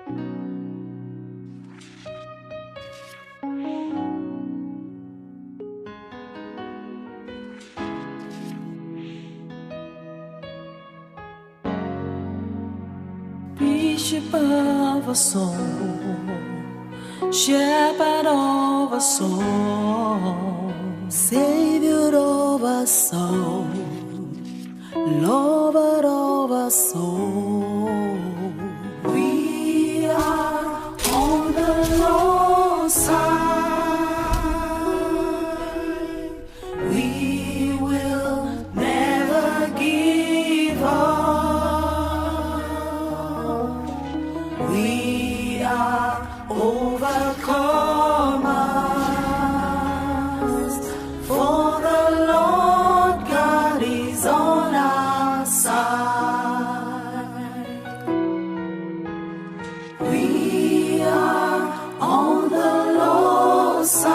Bishop of our soul, shepherd of our soul, savior of our soul, lover of our soul. We are on the Lord's side. We will never give up. We are overcomers, for the Lord God is on our side. We are on the Lord's side.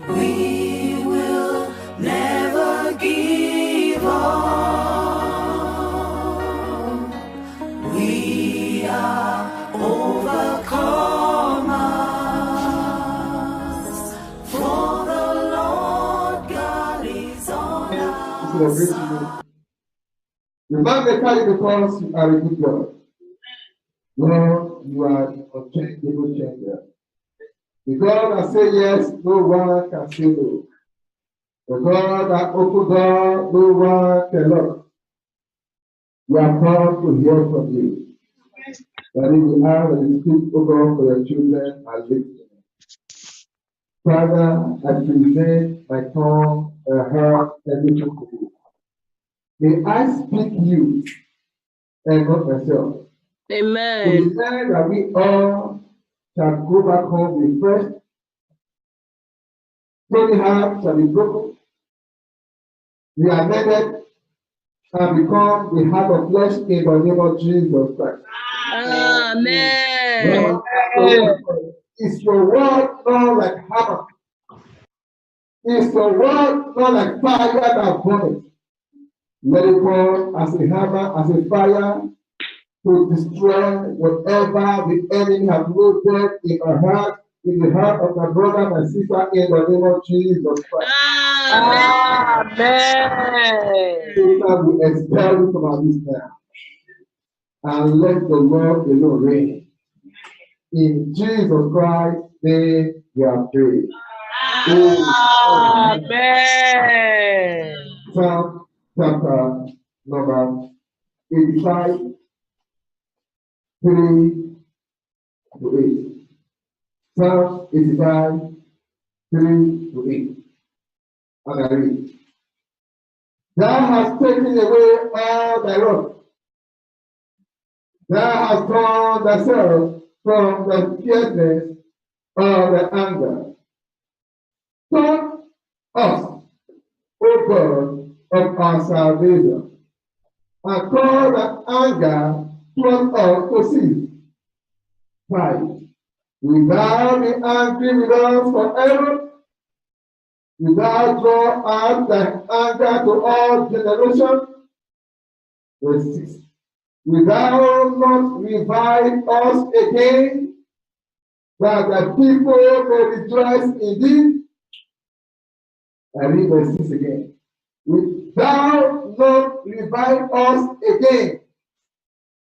We will never give up. We are overcomers, for the Lord God is on our side. You magnify you because you are a good God. Lord, you are the unchangeable changer. The God that says yes, no one can say no. The God that opens doors, no one can lock. We are proud to hear from you. That in the hour that you speak, O God, for your children are listening. Father, I present my tongue, my heart, everything to you. May I speak you and not myself. Amen. To declare that we all shall go back home refreshed. Stony heart shall be broken. We are mended and become the heart of flesh in the name of Jesus Christ. Amen. Lord, is your word not like hammer? Is your word not like fire that burns? Let it fall as a hammer, as a fire, to destroy whatever the enemy has loaded in my heart, in the heart of my brother, my sister, in the name of Jesus Christ. Amen. Satan will expel you from our midst now. And let the Lord alone reign. In Jesus Christ's name we are prayed. Amen. Psalm chapter number 85, 3 to 8. Psalm 85, 3 to 8. And I read. Thou hast taken away all thy wrath. Thou hast torn thyself from the fierceness of the anger. Turn us, O God of our salvation, and cause the anger towards us to cease. 5. Will thou be angry with us forever? Will thou draw out thy anger to all generations? Verse 6. Will thou not revive us again, that the people may rejoice in thee? I read verse 6 again. Will thou not revive us again,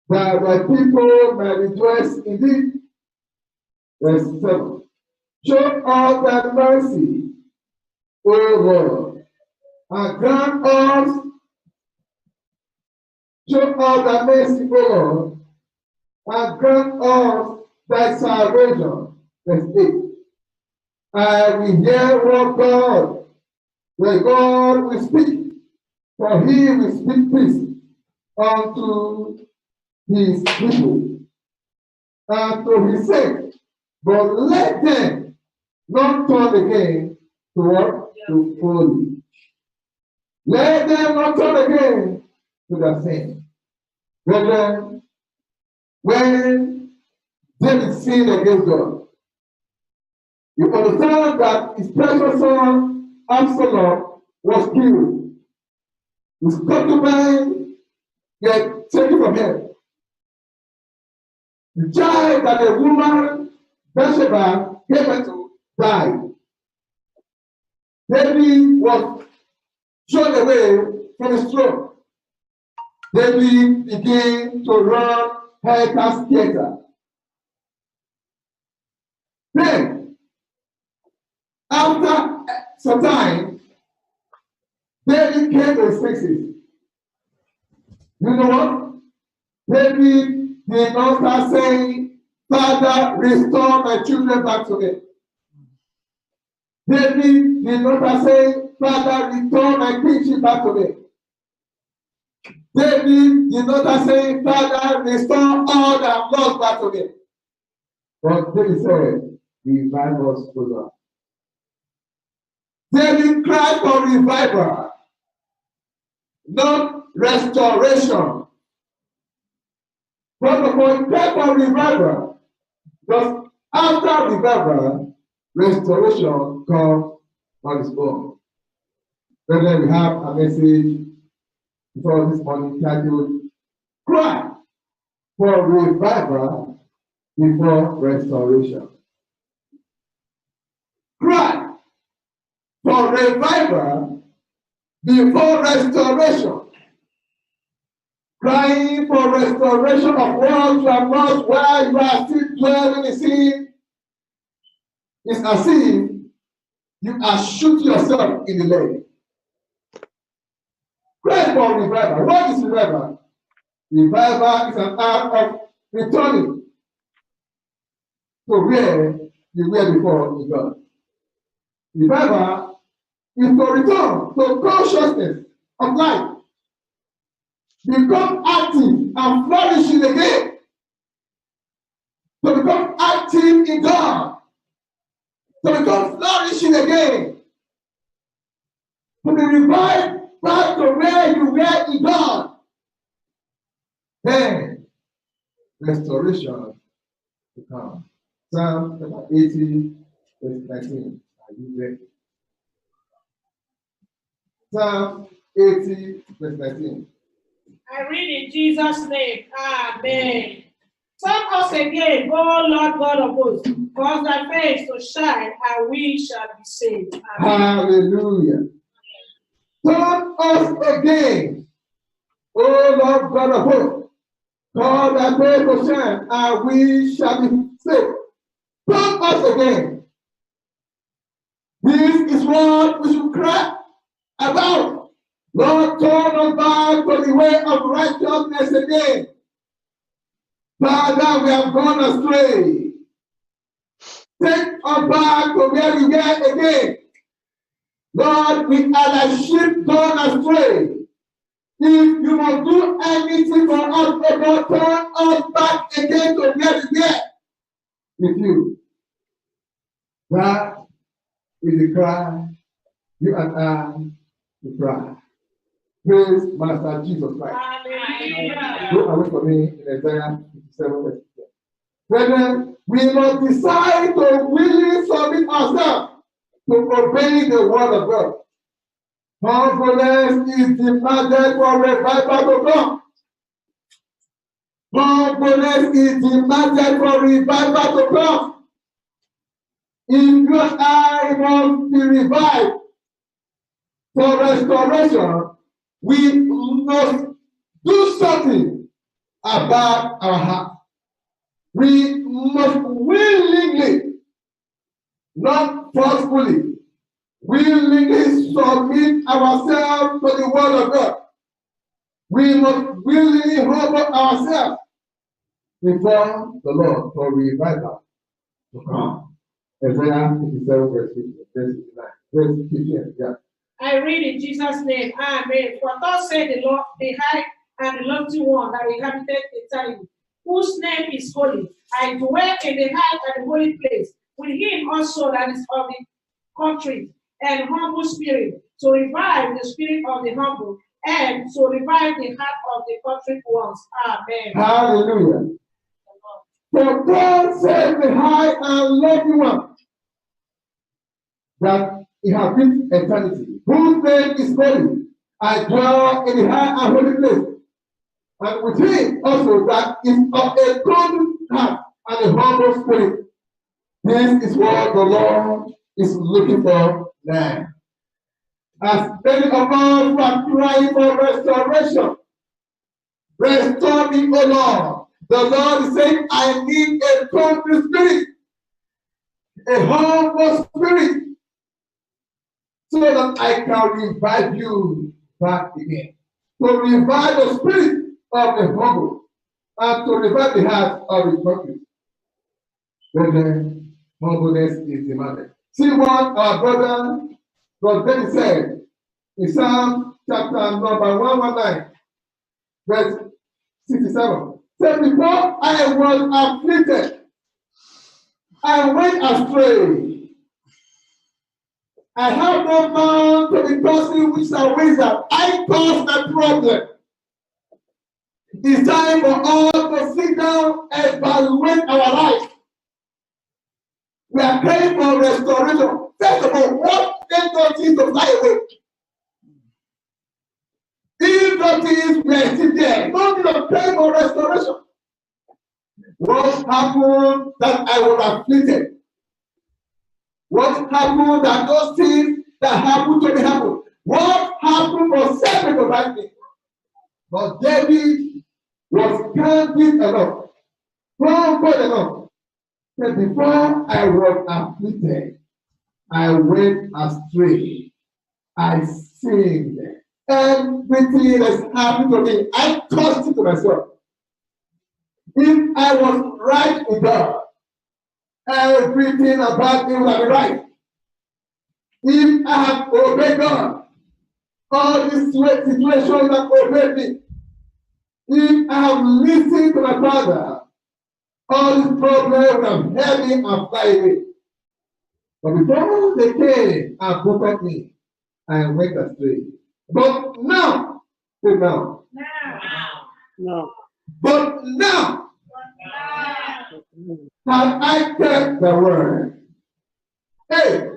that the people may rejoice in thee? Verse 7. Show us thy mercy, O Lord, and grant us, show us thy mercy, O Lord, and grant us thy salvation. Verse 8. I will hear what God, the God will speak, for he will speak peace unto his people and to his sake. But let them not turn again to what? To folly. Let them not turn again to the sin. Brethren, when David sinned against God, you understand that his precious son Absalom was killed. His concubine get taken from him. The child that the woman Bathsheba gave birth to died. David was shown away from his throne. David began to run helter-skelter. Then, after some time, David came to his senses. You know what? David did not start saying, Father, restore my children back to me. David did not start saying, Father, restore my kingship back to me. David did not start saying, Father, restore all that I've lost back to me. But David said, revive us, O Lord. David cried for revival, not restoration. But for cried for revival, because after revival, restoration comes on its own. Then we have a message before this morning titled, Cry for revival before restoration. Cry for revival before restoration. Crying for restoration of what you have lost while you are still dwelling in sin is as if you are shooting yourself in the leg. Cry for revival. What is revival? Revival is an act of returning to where you were before in God. Revival is to return to consciousness of life. Become active and flourishing again. To become active in God. To become flourishing again. To be revived back to where you were in God. Then restoration to come. Psalm chapter 80, verse 19. Are you ready? Psalm 80, verse 19. I read in Jesus' name. Amen. Turn us again, O Lord God of hosts, cause thy face to shine, and we shall be saved. Amen. Hallelujah. Turn us again, O Lord God of hosts, cause thy face to shine, and we shall be saved. Turn us again. This is what we should cry about. Lord, turn us back to the way of righteousness again. Father, we have gone astray. Take us back to where we were again. Lord, we are like sheep gone astray. If you must do anything for us, O God, turn us back again to where we were with you. That is the cry you and I will cry. Praise Master Jesus Christ. Hallelujah. Go away from me in Isaiah 57 verse 10. Brethren, we must decide to willingly submit ourselves to obey the word of God. Humbleness is demanded for revival to come. Humbleness is demanded for revival to come. If you and I must be revived for restoration, we must do something about our heart. We must willingly, not forcefully, willingly submit ourselves to the word of God. We must willingly humble ourselves before the Lord for revival to come. Isaiah 57 verse 59. Verse 15, yeah. I read in Jesus' name. Amen. For thus said the Lord, the high and the lofty one that inhabited eternity, whose name is holy. I dwell in the high and the holy place, with him also that is of the country and humble spirit, to revive the spirit of the humble, and to revive the heart of the country ones. Amen. Hallelujah. For God said the high and lofty one that inhabits eternity, whose name is holy. I dwell in the high and holy place, and with him also that is of a heart and a humble spirit. This is what the Lord is looking for now. As many of us who are crying for restoration, restore me, O Lord. The Lord is saying, I need a contrite spirit, a humble spirit, so that I can revive you back again. To revive the spirit of the humble and to revive the heart of the contrite. Brethren, humbleness is demanded. See what our brother David said in Psalm chapter number 119, verse 67. Said, before I was afflicted, I went astray. I have no man to the person which shall wisdom. I caused the problem. It's time for us to sit down and evaluate our life. We are praying for restoration. First of all, what tendencies to fly away? If nothing we are still there, no need of praying for restoration. What happened that I was afflicted? What happened that those things that happened to me happened? What happened for seven to that me? But David was candid enough, humble enough, that before I was afflicted, I went astray. I sinned. Everything that's happened to me, I caused it to myself. If I was right with God, everything about me would have been right. If I have obeyed God, all these situations that obeyed me, if I have listened to my Father, all these problems would have held me and fly away. But before they came and buffeted me, I went astray. But now, No. but now, have I kept the word? Hey,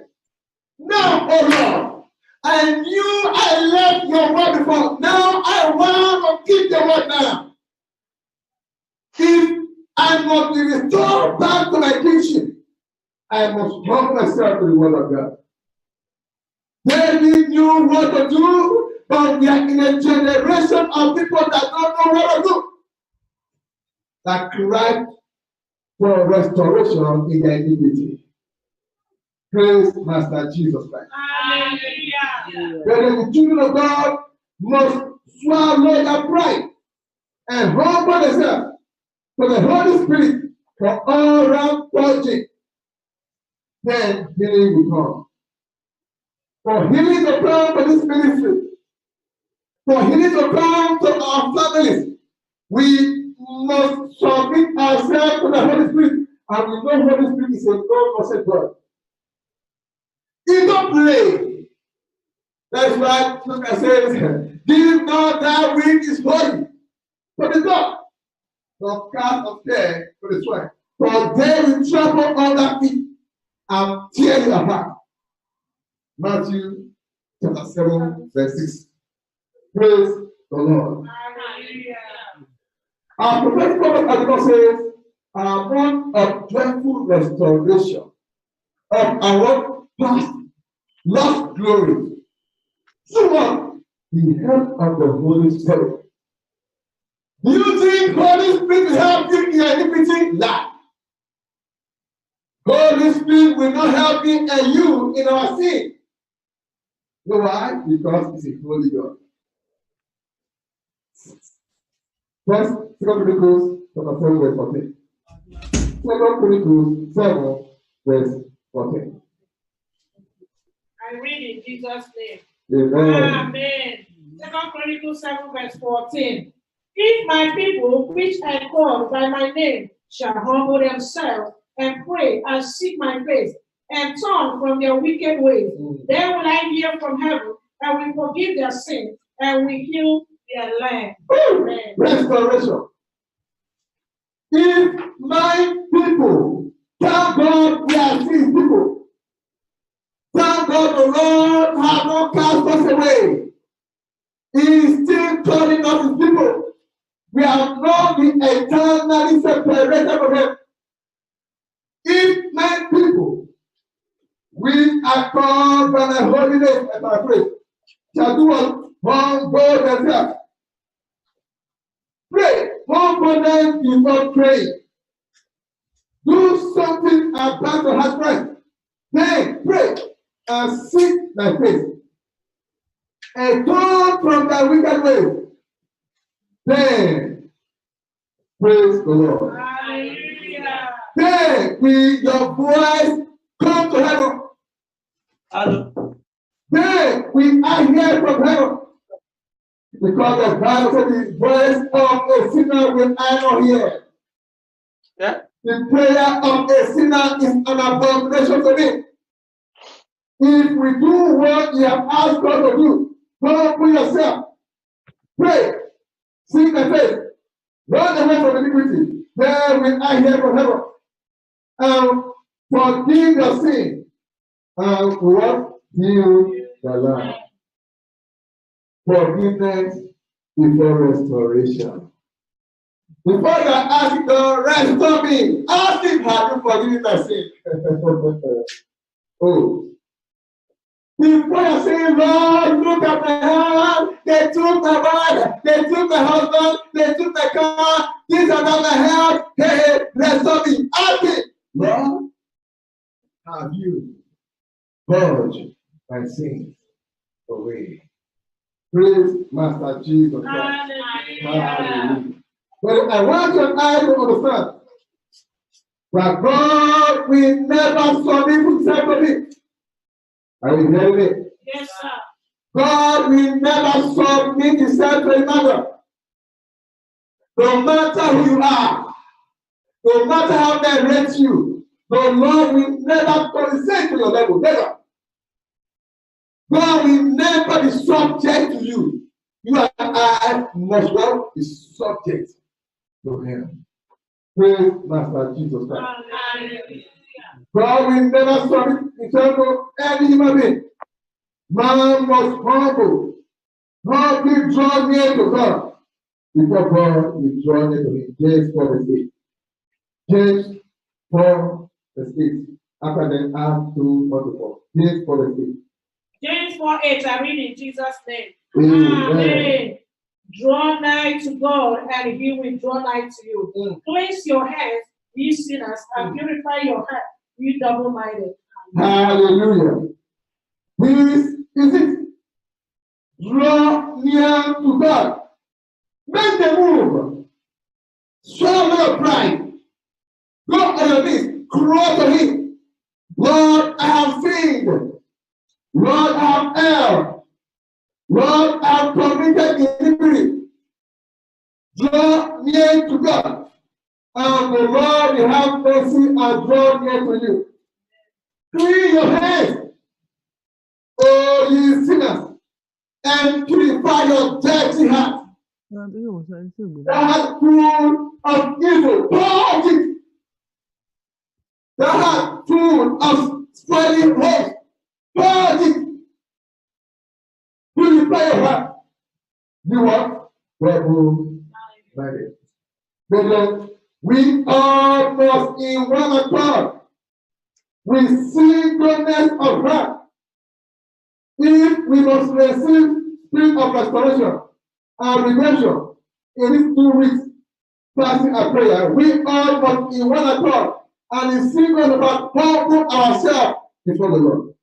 now, oh Lord, I knew I left your word before. Now I want to keep the word now. If I must be restored back to my kingship, I must humble myself to the word of God. David knew what to do, but we are in a generation of people that don't know what to do. That cry for restoration in their iniquity. Praise Master Jesus Christ. Hallelujah. But the children of God must swallow their pride and humble themselves for the Holy Spirit for all round purging. Then healing will come. For healing to come to this ministry, for healing to come to our families, we must submit ourselves to the Holy Spirit. And we know Holy Spirit is a God, God. He don't play. That's why Scripture says, give not that which is holy for the dog, nor cast of care for the swine. For they will trample on that feet and tear you apart. Matthew chapter 7, verse 6. Praise the Lord. Hallelujah. Our prophetic prophet Adonai says, our month of joyful restoration of our past lost glory. So what? The help of the Holy Spirit. Do you think Holy Spirit will help you in your iniquity? Lie. Holy Spirit will not help me and you in our sin. You know why? Because it's a holy God. First, 2 Chronicles chapter 7, verse 14. 2 Chronicles 7, verse 14. I read in Jesus' name. Amen. Amen. 2 Chronicles 7, verse 14. If my people, which I call by my name, shall humble themselves and pray and seek my face and turn from their wicked ways, then will I hear from heaven and will forgive their sin and will heal their land. Amen. Restoration. If my people, thank God we are his people. Thank God the Lord has not cast us away. He is still calling us his people. We have not been eternally separated from him. If my people, we are called by the Holy Name and by faith, shall do what? Humble themselves. Pray. Humble them before praying. Do something about your heart right. Then pray and seek thy face. And turn from thy wicked way. Then praise the Lord. Hallelujah. Then will your voice come to heaven. Hello. Then we are here from heaven. Because the Bible said the voice of a sinner will I not hear. Yeah. The prayer of a sinner is an abomination to me. If we do what you have asked God to do, go for yourself. Pray. Seek the faith. Run away from iniquity. Then we are here from heaven. And forgive your sin. And what? Heal the land. Forgiveness before restoration. Before you ask God, restore me, ask him, have you forgiven my sin? Oh. Before you say, Lord, look at my hand, they took my wife, they took my husband, they took my car, these are not my health, hey, restore me. Ask him, Lord, have you purged my sins away? Praise Master Jesus Christ. Hallelujah. But I want your eyes to understand that God will never submit himself to me. Are you hearing me? Yes, sir. God will never submit himself to another. No matter who you are, no matter how they rate you, the Lord will never condescend to your level. Never. God will never be subject to you. You and I must not be subject to him. Praise Master Jesus Christ. Hallelujah. God will never submit himself to any human being. Man must humble. God will draw near to God before God will draw near to him. James 4:8. James 4:8. After then, add 2:4. James 4:8. James 4:8, I read in Jesus' name. Amen. Amen. Draw nigh to God, and he will draw nigh to you. Cleanse your hands, ye sinners, and purify your heart, ye double-minded. Hallelujah. This is it. Draw near to God. Make the move. Swallow your pride. Go on your knees. Crawl to him. Lord, I have sinned. Lord, I have erred. Lord, I have committed iniquity. Draw near to God. And the Lord will have mercy and draw near to you. Clean your hands, O ye sinners, and purify your dirty heart. That full of evil, purge it. That full of spoiling hopes, purge it. Purify your heart. You what? Double-minded. Brethren, we all must in one accord with singleness of heart. If we must receive spirit of restoration and redemption in these 2 weeks fasting and prayer, we all must in one accord and in singleness about humble ourselves before the Lord.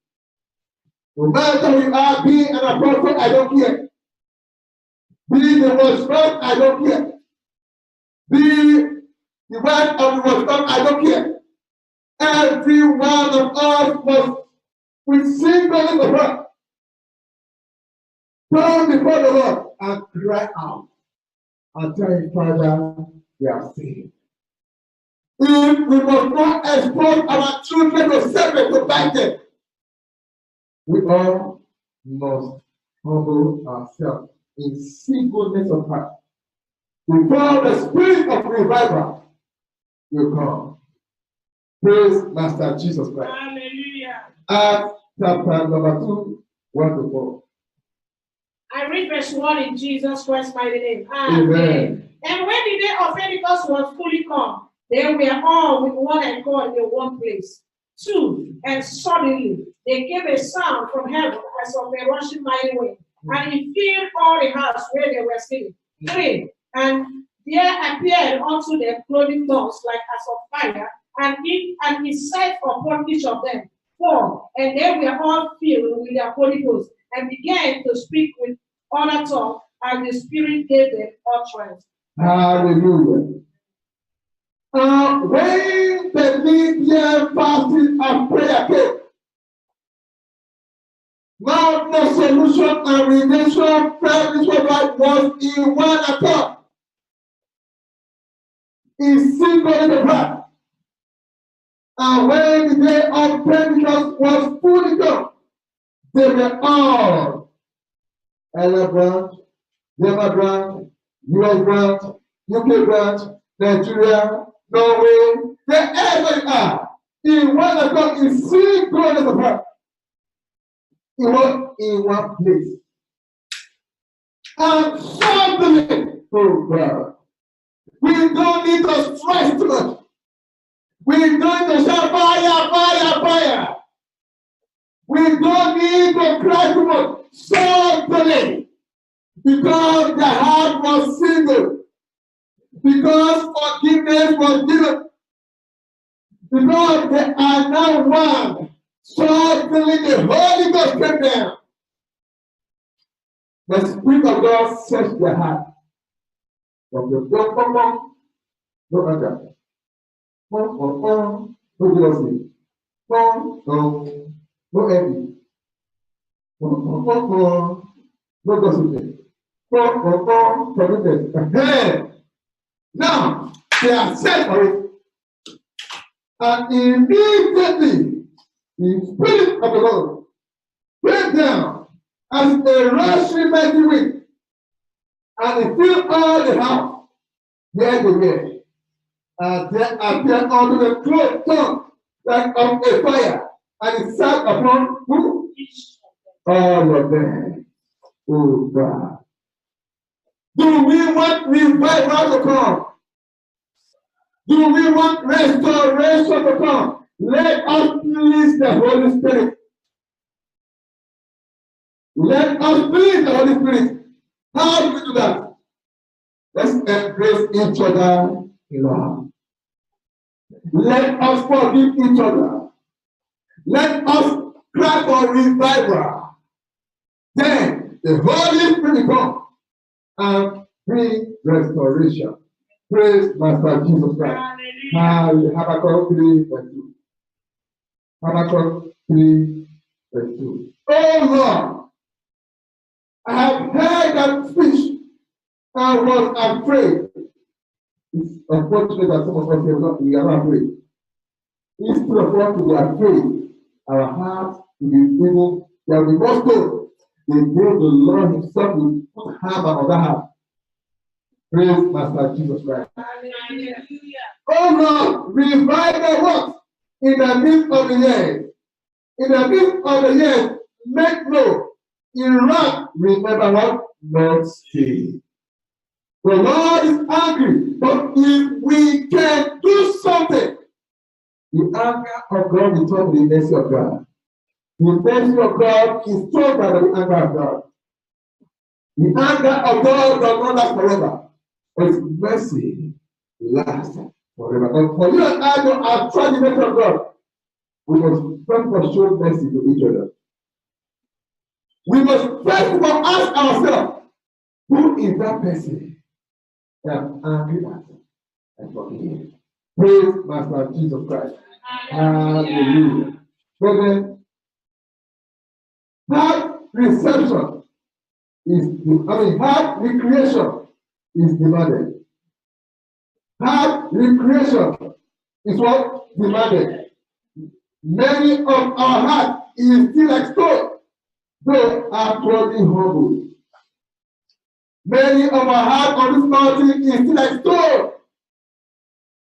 No matter who you are, be an apostle, I don't care. Be the watchman, I don't care. Be the wife of the watchman, I don't care. Every one of us must, with singleness of heart, come before the Lord and cry out and tell him, Father, we have sinned. If we must not expose our children to serpent to bite them, we all must humble ourselves in singleness of heart before the spirit of revival will come. Praise Master Jesus Christ. Hallelujah. Acts chapter number 2, 1-4. I read verse 1 in Jesus Christ's mighty name. Amen. And the day of Pentecost was fully come, they were all with one accord in one place. 2, and suddenly there came a sound from heaven as of a rushing mighty wind, and it filled all the house where they were sitting. 3, and there appeared unto them clothing tongues like as of fire, and it sat upon each of them. 4, and they were all filled with the Holy Ghost, and began to speak with other tongues, and the Spirit gave them utterance. Hallelujah. When the Lydian fasting and prayer came, now the solution and redemption prayer was in one accord. In single in the prayer. And when the day of Pentecost was fully come, they were all Ella branch, Gemma branch, US branch, UK branch, Nigeria, Norway, wherever you are, in one accord, in single in the prayer. It was in one place. And suddenly, oh God, we don't need to stress too much. We don't need to shout fire, fire, fire. We don't need to cry too much. Suddenly, because the heart was single, because forgiveness was given, because they are now one. Suddenly the Holy Ghost came down. The Spirit of God searched their heart. From the no anger. No jealousy. No envy. No gossiping. No forgiveness. Now they are set for it. And immediately the Spirit of the Lord went down as a rushing mighty wind, and it filled all the house where they were. And there appeared unto the cloth tongue like of a fire, and it sat upon who? All of them. Oh God. Do we want revival to come? Do we want restoration to come? Let us please the Holy Spirit. Let us please the Holy Spirit. How do we do that? Let's embrace each other in love. Let us forgive each other. Let us cry for revival. Then the Holy Spirit come and bring restoration. Praise Master Jesus Christ. Habakkuk 3:2. Habakkuk 3:2. Oh Lord, I have heard that speech and was afraid. It's unfortunate that some of us we are not afraid. Instead of us to be afraid, our hearts will be evil. There will be more stone. The day the Lord Himself will put hammer on that heart. Praise Master Jesus Christ. Hallelujah. Oh Lord, revive the works in the midst of the years. In the midst of the years, make no. In wrath, remember what? Not stay. The Lord is angry, but if we can do something, the anger of God will turn to the mercy of God. The mercy of God is stronger than the anger of God. The anger of God does not last forever, but His mercy lasts forever. And for you and I to attract the mercy of God, we must first of all show mercy to each other. We must first of all ask ourselves, who is that person that I'm angry at and forgive? Praise Master Jesus Christ. Hallelujah. Brethren, heart reception heart recreation is demanded. Heart recreation is what? Demanded. Many of our hearts is still like stone, though outwardly humble. Many of our hearts on this mountain is still like stone,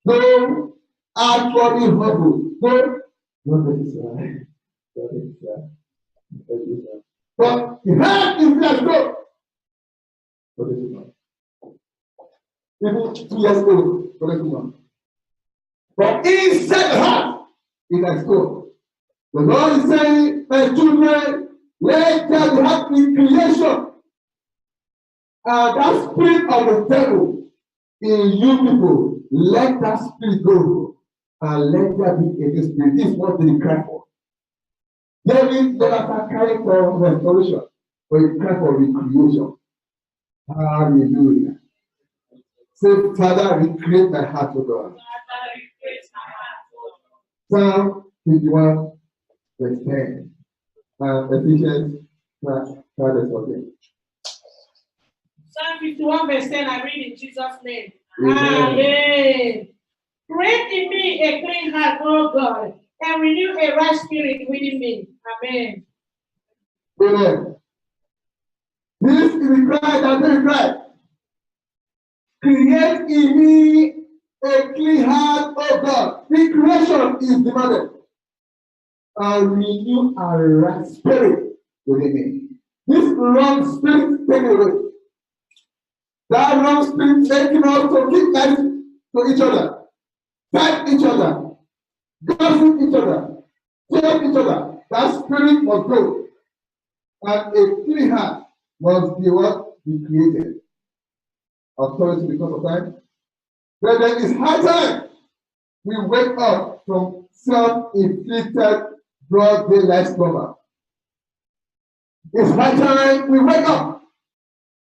though outwardly humble. But the heart is like stone. even 2 years old, but inside the heart, it is stone. The Lord is saying, my children, let there be happy creation. And that spirit of the devil in you people, let that spirit go. And let there be a new spirit. This is what they cry for. David never cried for restoration, but he cried for recreation. Hallelujah. Say, Father, recreate my heart, O God. Psalm 51, verse 10. And Ephesians 5, verse 14. Psalm 51, verse 10, I read in Jesus' name. Amen. Amen. Create in me a clean heart, O God, and renew a right spirit within me. Amen. Amen. This is the cry that they cry. Create in me a clean heart, O God. The creation is demanded. And renew a right spirit within me. This wrong spirit, take it away. That wrong spirit making us to keep life to each other, fight each other, gossip each other, shame each other. That spirit must go. And a clean heart must be what we created. Authority because of time. But then it's high time we wake up from self-inflicted broad daylight slumber. It's high time we wake up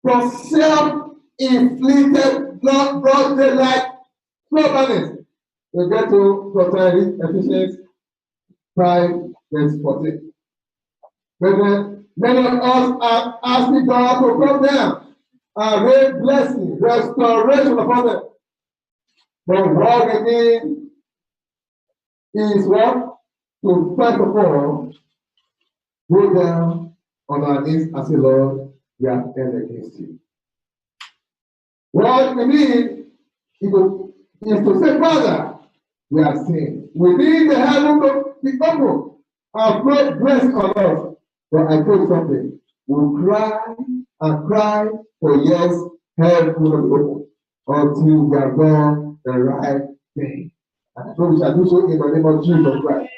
from self-inflicted broad daylight slumberness. We get to Ephesians 5, verse 14. But many of us are asking God to come down and rain blessing, restoration upon them. But what we need is what? To first of all, go down on our knees and say, Lord, we have erred against you. What we need is to say, Father, we have sinned. We need the heaven to be open and pray blessing on us. But I told something. We'll cry and cry for years, heaven will not be open until we have done the right thing. And so we shall do so in the name of Jesus Christ.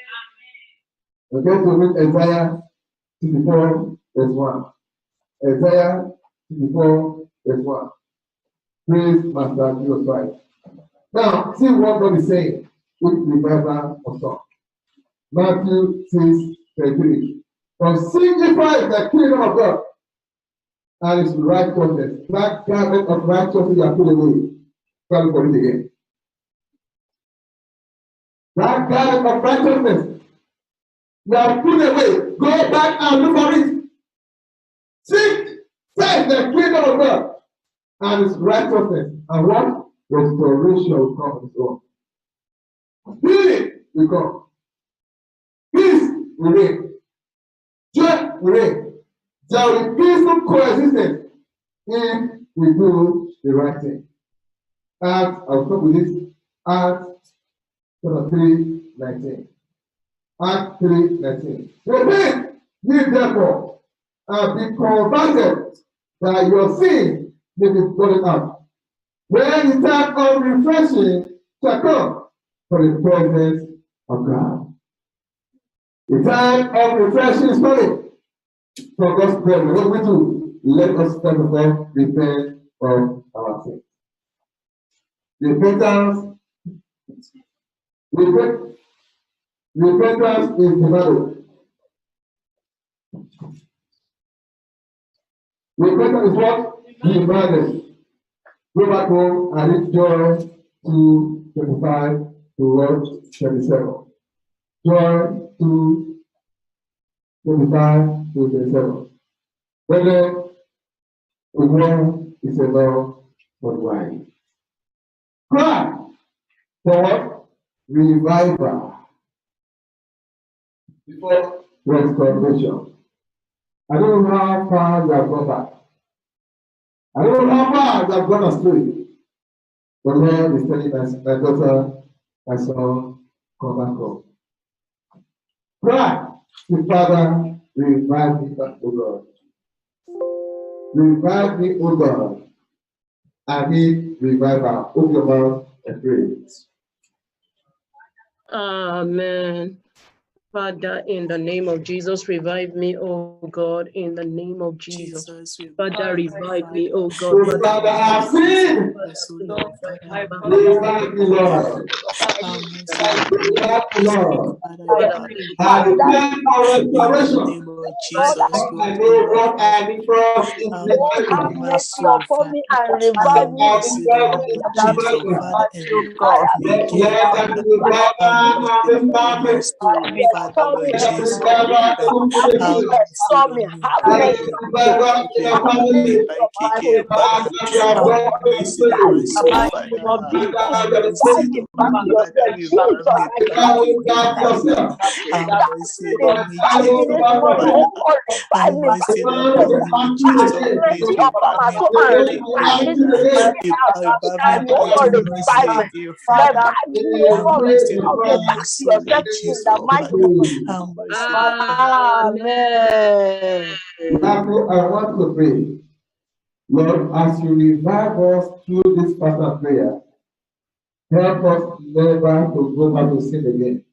We're going to read Isaiah 54, verse 1. Isaiah 54, verse 1. Praise Master Jesus Christ. Now, see what God is saying with revival of song. Matthew 6, 33. For signify the kingdom of God and his righteousness. That garment of righteousness you have put away. Try for it again. That garment of righteousness you have put away. Go back and look for it. Seek first the kingdom of God and his righteousness. And what? Restoration will come on its own. Healing will come. Peace will reign. Joy will reign. There will be peaceful coexistence if we do the right thing. Acts, I'll stop with this. Acts chapter 3, 19. Acts 3, 19. Repent, ye therefore, and be converted, that your sin may be blotted out. When the time of refreshing shall come for the presence of God. The time of refreshing is coming for God's presence. What we do? Let us first of all repent of our sins. Repentance is demanded. Repentance is what? Demanded. Go back home and read John 2:25 to 27. John 2:25 to 27. Whether the world is a law for why. Cry for revival before restoration. I don't know how far you have gone back. I don't know how far you have gone astray. The Lord is telling us, my daughter, my son, come back home. Cry to Father, revive me back, O God. Revive me, O God. I need revival. Open your mouth and pray. Amen. Father, in the name of Jesus, revive me, oh God, in the name of Jesus. Father, revive me, oh God. Oh, Father, I have sinned. Revive me, Lord. Revive me, Lord. I depend on restoration. I know what I need from is Have revival. mercy upon me and revive me. I depend on revival. God, Let there be revival in this family. restore me. Let revival in the Restore me. Have Let mercy. revival in the family. Father, you are brought me to the Father, you Revive me back to yourself. Jesus, I call revival back to yourself. revive me this morning. Oh God, revive me back to yourself. Have mercy upon my soul and revive me to the oh God, revive me. Revive me, oh God, restore me back to yourself in the mighty name of Jesus. Amen. Therefore, I want to pray, Lord, as you revive us through this personal prayer, help us never to go back to sin again.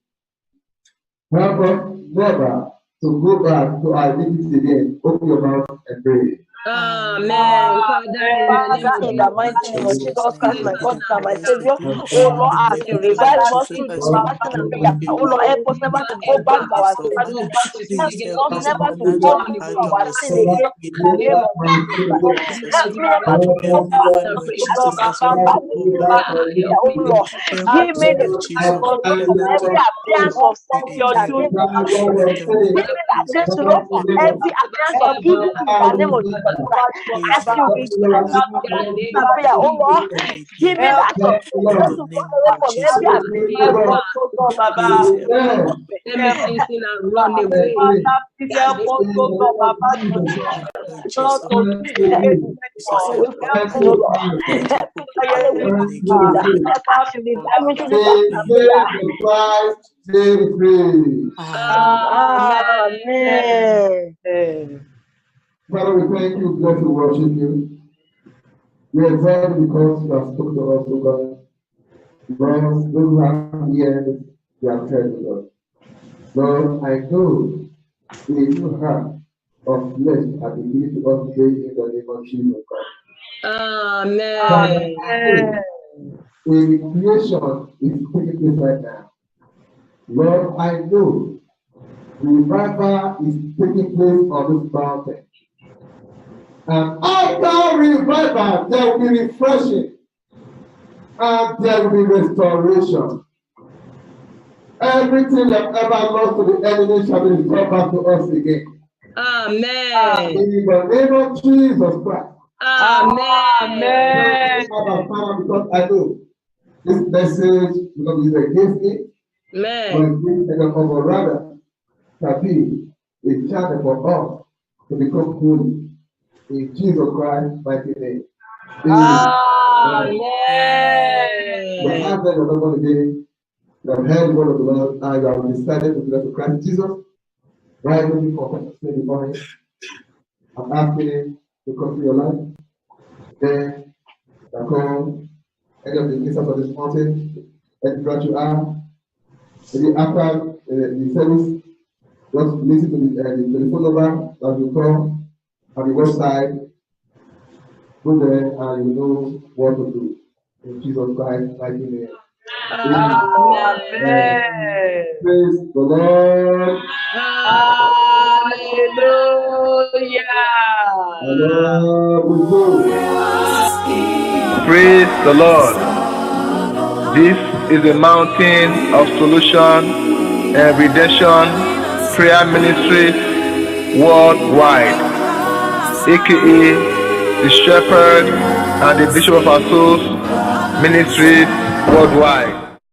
Help us never to go back to our iniquity again. Open your mouth and pray. Amen. Father, in the mighty name of Jesus Christ, my God and my Savior, oh Lord, as you revive us through this fasting and prayer, oh Lord, help us never to go back to our sin again. Help us never to fall into our sin again in the name of Jesus Christ. Help me never to go back to our sin again. Revive me this fasting and prayer, oh Lord. Give me the strength to run from every appearance of sin in the name of Jesus. Give me that grace to run from every appearance of evil in the name of Jesus Christ. As you revive us through this fasting and prayer, oh Lord, give me that grace to run away from every appearance of Let me see sin and run away. Amen. Father, we thank you, bless you, worship you. We exalt you because you have spoken to us, O God. Lord, those who have ears, they have heard, Lord. Lord, I know the new heart of flesh are beginning to us today in the name of Jesus God. Amen. A creation is taking place right now. Lord, I know revival is taking place on this mountain. And after revival, there will be refreshing and there will be restoration. Everything that ever lost to the enemy shall be restored back to us again. Amen. In the name of Jesus Christ. Amen. Because I know this message will be against me, but rather shall be a channel for us to become holy. In Jesus Christ's mighty name. Amen. You have heard the Lord again. You have heard the word of the Lord, and you have decided to belong to Christ Jesus. Right when you confess before Him, I'm asking Him to come to your life. Then, you come any of the ministers of this mountain, and where you are. Maybe after the service, just listen to the telephone number that you call on the website. Go there and you know what to do. In Jesus Christ's mighty name. Amen. Praise the Lord. Praise the Lord. This is a mountain of solution and redemption prayer ministry worldwide, aka the Shepherd and the Bishop of our Souls Ministries worldwide.